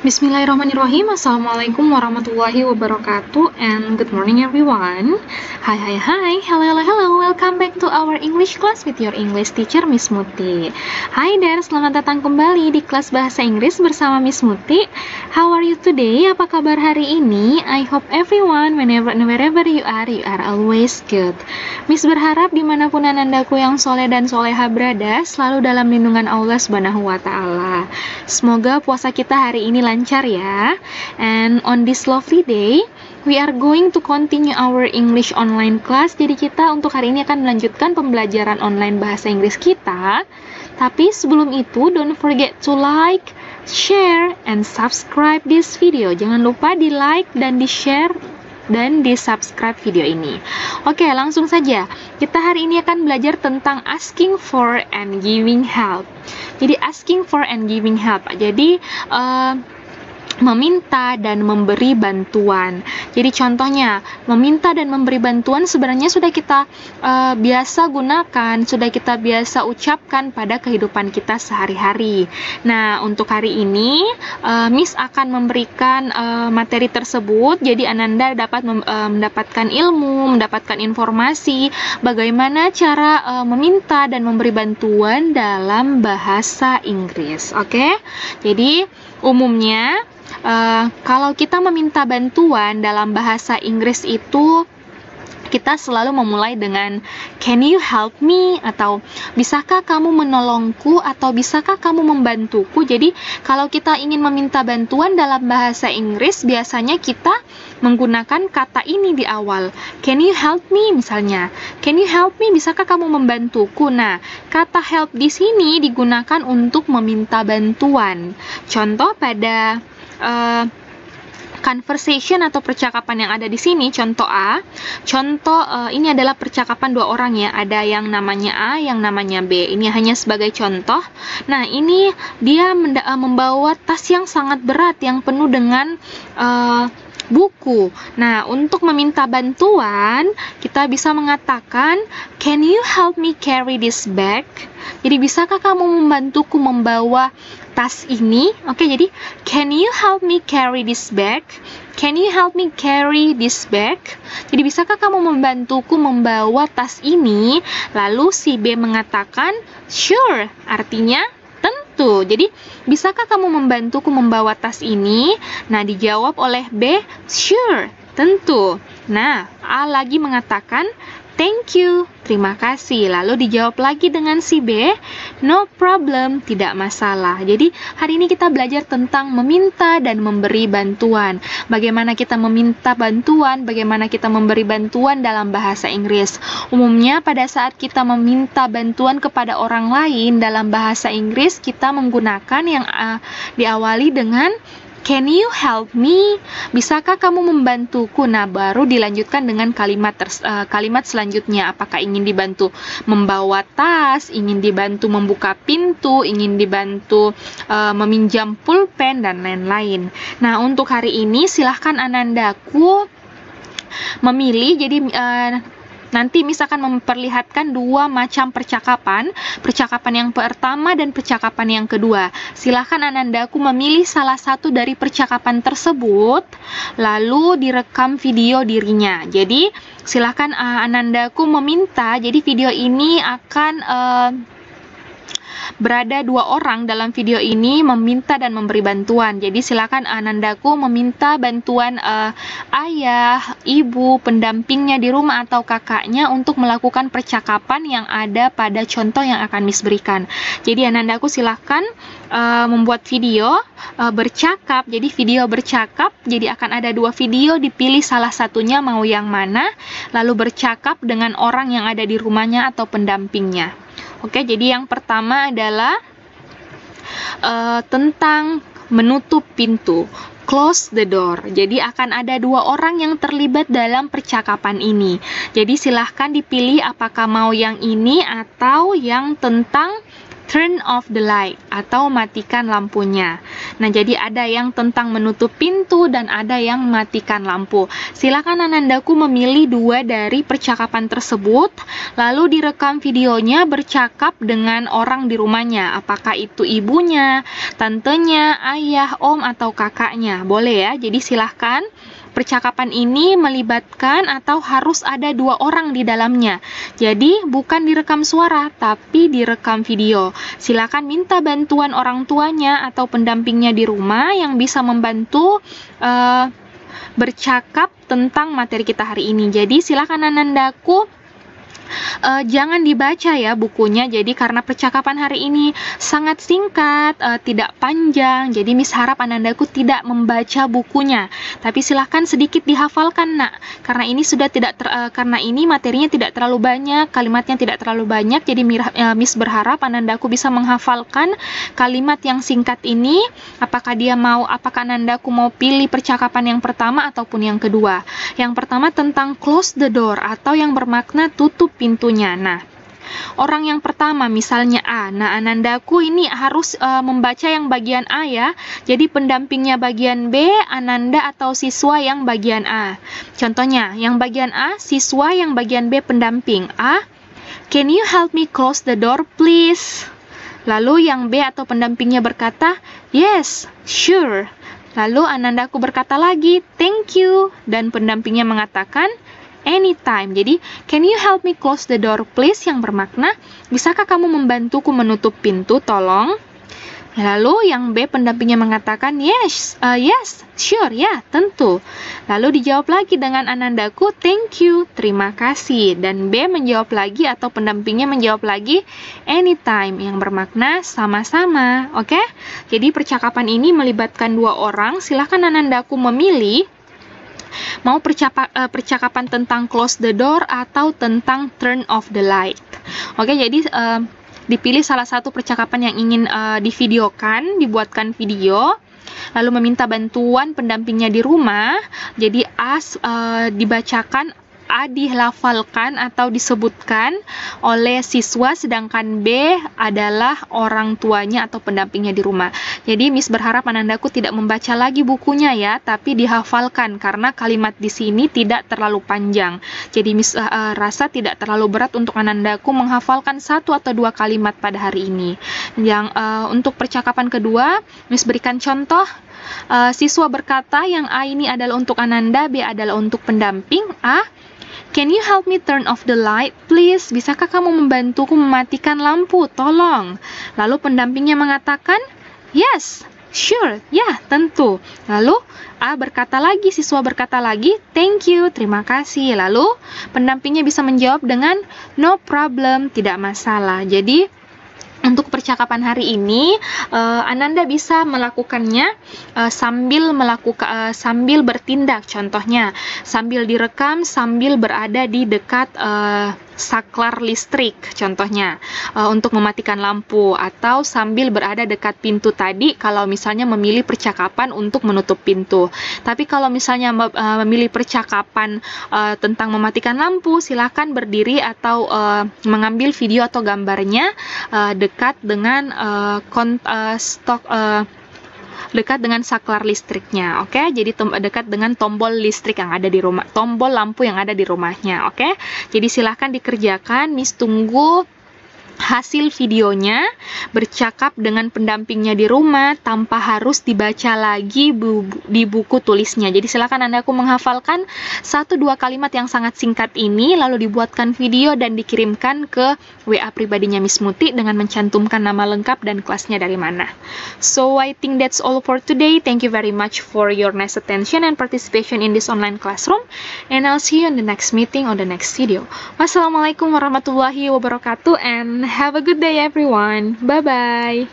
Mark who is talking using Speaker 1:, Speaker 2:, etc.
Speaker 1: Bismillahirrahmanirrahim. Assalamualaikum warahmatullahi wabarakatuh. And good morning everyone. Hi. Hello. Welcome back to our English class with your English teacher Miss Muti. Hi there, selamat datang kembali di kelas bahasa Inggris bersama Miss Muti. How are you today? Apa kabar hari ini? I hope everyone, whenever and wherever you are always good. Miss berharap dimanapun anandaku yang soleh dan soleha berada, selalu dalam lindungan Allah Subhanahu wa Ta'ala. Semoga puasa kita hari ini lancar ya. And on this lovely day, we are going to continue our English online class. Jadi kita untuk hari ini akan melanjutkan pembelajaran online bahasa Inggris kita. Tapi sebelum itu, don't forget to like, share, and subscribe this video. Jangan lupa di like dan di share dan di subscribe video ini. Oke, langsung saja. Kita hari ini akan belajar tentang asking for and giving help. Jadi asking for and giving help. Jadi meminta dan memberi bantuan. Jadi contohnya, meminta dan memberi bantuan sebenarnya sudah kita biasa gunakan, sudah kita biasa ucapkan pada kehidupan kita sehari-hari. Nah, untuk hari ini, Miss akan memberikan materi tersebut, jadi Ananda dapat mendapatkan ilmu, mendapatkan informasi, bagaimana cara meminta dan memberi bantuan dalam bahasa Inggris. Oke? Jadi, umumnya, kalau kita meminta bantuan dalam bahasa Inggris itu kita selalu memulai dengan can you help me, atau bisakah kamu menolongku, atau bisakah kamu membantuku. Jadi kalau kita ingin meminta bantuan dalam bahasa Inggris, biasanya kita menggunakan kata ini di awal. Can you help me, misalnya. Can you help me, bisakah kamu membantuku. Nah, kata help di sini digunakan untuk meminta bantuan. Contoh pada conversation atau percakapan yang ada di sini, contoh A. Contoh ini adalah percakapan dua orang ya, ada yang namanya A, yang namanya B. Ini hanya sebagai contoh. Nah, ini dia membawa tas yang sangat berat, yang penuh dengan buku. Nah, untuk meminta bantuan, kita bisa mengatakan, can you help me carry this bag? Jadi, bisakah kamu membantuku membawa tas ini? Oke, jadi, can you help me carry this bag? Can you help me carry this bag? Jadi, bisakah kamu membantuku membawa tas ini? Lalu, si B mengatakan, sure, artinya tentu. Jadi, bisakah kamu membantuku membawa tas ini? Nah, dijawab oleh B, sure, tentu. Nah, A lagi mengatakan, thank you, terima kasih. Lalu dijawab lagi dengan si B, no problem, tidak masalah. Jadi, hari ini kita belajar tentang meminta dan memberi bantuan. Bagaimana kita meminta bantuan, bagaimana kita memberi bantuan dalam bahasa Inggris. Umumnya, pada saat kita meminta bantuan kepada orang lain dalam bahasa Inggris, kita menggunakan yang diawali dengan can you help me? Bisakah kamu membantuku? Nah, baru dilanjutkan dengan kalimat selanjutnya. Apakah ingin dibantu membawa tas, ingin dibantu membuka pintu, ingin dibantu meminjam pulpen, dan lain-lain. Nah, untuk hari ini silahkan anandaku memilih. Jadi nanti Miss akan memperlihatkan dua macam percakapan yang pertama dan percakapan yang kedua. Silahkan anandaku memilih salah satu dari percakapan tersebut, lalu direkam video dirinya. Jadi, silahkan anandaku meminta, jadi video ini akan berada dua orang dalam video ini meminta dan memberi bantuan. Jadi silakan anandaku meminta bantuan ayah, ibu, pendampingnya di rumah atau kakaknya untuk melakukan percakapan yang ada pada contoh yang akan Miss berikan. Jadi anandaku silakan membuat video bercakap. Jadi video bercakap, jadi akan ada dua video, dipilih salah satunya mau yang mana, lalu bercakap dengan orang yang ada di rumahnya atau pendampingnya. Oke, jadi yang pertama adalah tentang menutup pintu. Close the door. Jadi akan ada dua orang yang terlibat dalam percakapan ini. Jadi silahkan dipilih apakah mau yang ini atau yang tentang turn off the light atau matikan lampunya. Nah, jadi ada yang tentang menutup pintu dan ada yang matikan lampu. Silakan Anandaku memilih dua dari percakapan tersebut, lalu direkam videonya bercakap dengan orang di rumahnya. Apakah itu ibunya, tantenya, ayah, om, atau kakaknya. Boleh ya, jadi silahkan. Percakapan ini melibatkan atau harus ada dua orang di dalamnya. Jadi bukan direkam suara, tapi direkam video. Silakan minta bantuan orang tuanya atau pendampingnya di rumah yang bisa membantu bercakap tentang materi kita hari ini. Jadi silakan Anandaku jangan dibaca ya bukunya, jadi karena percakapan hari ini sangat singkat, tidak panjang, jadi Miss harap Anandaku tidak membaca bukunya, tapi silahkan sedikit dihafalkan nak, karena ini sudah karena ini materinya tidak terlalu banyak, kalimatnya tidak terlalu banyak, jadi Miss berharap Anandaku bisa menghafalkan kalimat yang singkat ini. Apakah Anandaku mau pilih percakapan yang pertama ataupun yang kedua? Yang pertama tentang close the door atau yang bermakna tutup pintunya. Nah, orang yang pertama misalnya A. Nah, Anandaku ini harus membaca yang bagian A ya. Jadi pendampingnya bagian B, Ananda atau siswa yang bagian A. Contohnya, yang bagian A, siswa, yang bagian B, pendamping. A, can you help me close the door please? Lalu yang B atau pendampingnya berkata, yes, sure. Lalu Anandaku berkata lagi, thank you. Dan pendampingnya mengatakan, anytime. Jadi, can you help me close the door please? Yang bermakna, bisakah kamu membantuku menutup pintu, tolong? Lalu yang B pendampingnya mengatakan, yes, sure, ya, tentu. Lalu dijawab lagi dengan Anandaku, thank you, terima kasih. Dan B menjawab lagi atau pendampingnya menjawab lagi, anytime, yang bermakna sama-sama. Oke? Jadi percakapan ini melibatkan dua orang. Silahkan Anandaku memilih mau percakapan tentang close the door atau tentang turn off the light. Oke, jadi dipilih salah satu percakapan yang ingin divideokan, dibuatkan video, lalu meminta bantuan pendampingnya di rumah. Jadi dibacakan, A dilafalkan atau disebutkan oleh siswa, sedangkan B adalah orang tuanya atau pendampingnya di rumah. Jadi Miss berharap Anandaku tidak membaca lagi bukunya ya, tapi dihafalkan karena kalimat di sini tidak terlalu panjang. Jadi Miss rasa tidak terlalu berat untuk Anandaku menghafalkan satu atau dua kalimat pada hari ini. Yang untuk percakapan kedua, Miss berikan contoh. Siswa berkata, yang A ini adalah untuk Ananda, B adalah untuk pendamping. A, can you help me turn off the light, please? Bisakah kamu membantuku mematikan lampu? Tolong. Lalu pendampingnya mengatakan, yes, sure, ya, tentu. Lalu A berkata lagi, siswa berkata lagi, thank you, terima kasih. Lalu pendampingnya bisa menjawab dengan no problem, tidak masalah. Jadi untuk percakapan hari ini, Ananda bisa melakukannya sambil bertindak. Contohnya, sambil direkam, sambil berada di dekat saklar listrik. Contohnya, untuk mematikan lampu, atau sambil berada dekat pintu tadi, kalau misalnya memilih percakapan untuk menutup pintu. Tapi kalau misalnya memilih percakapan tentang mematikan lampu, silakan berdiri atau mengambil video atau gambarnya dekat dengan dekat dengan saklar listriknya, oke? Jadi dekat dengan tombol listrik yang ada di rumah, tombol lampu yang ada di rumahnya, oke? Jadi silahkan dikerjakan, Miss tunggu hasil videonya, bercakap dengan pendampingnya di rumah tanpa harus dibaca lagi di buku tulisnya. Jadi silakan Andaku menghafalkan 1-2 kalimat yang sangat singkat ini, lalu dibuatkan video dan dikirimkan ke WA pribadinya Miss Muti dengan mencantumkan nama lengkap dan kelasnya dari mana. So I think that's all for today. Thank you very much for your nice attention and participation in this online classroom, and I'll see you in the next meeting or the next video. Wassalamualaikum warahmatullahi wabarakatuh, and have a good day everyone. Bye bye.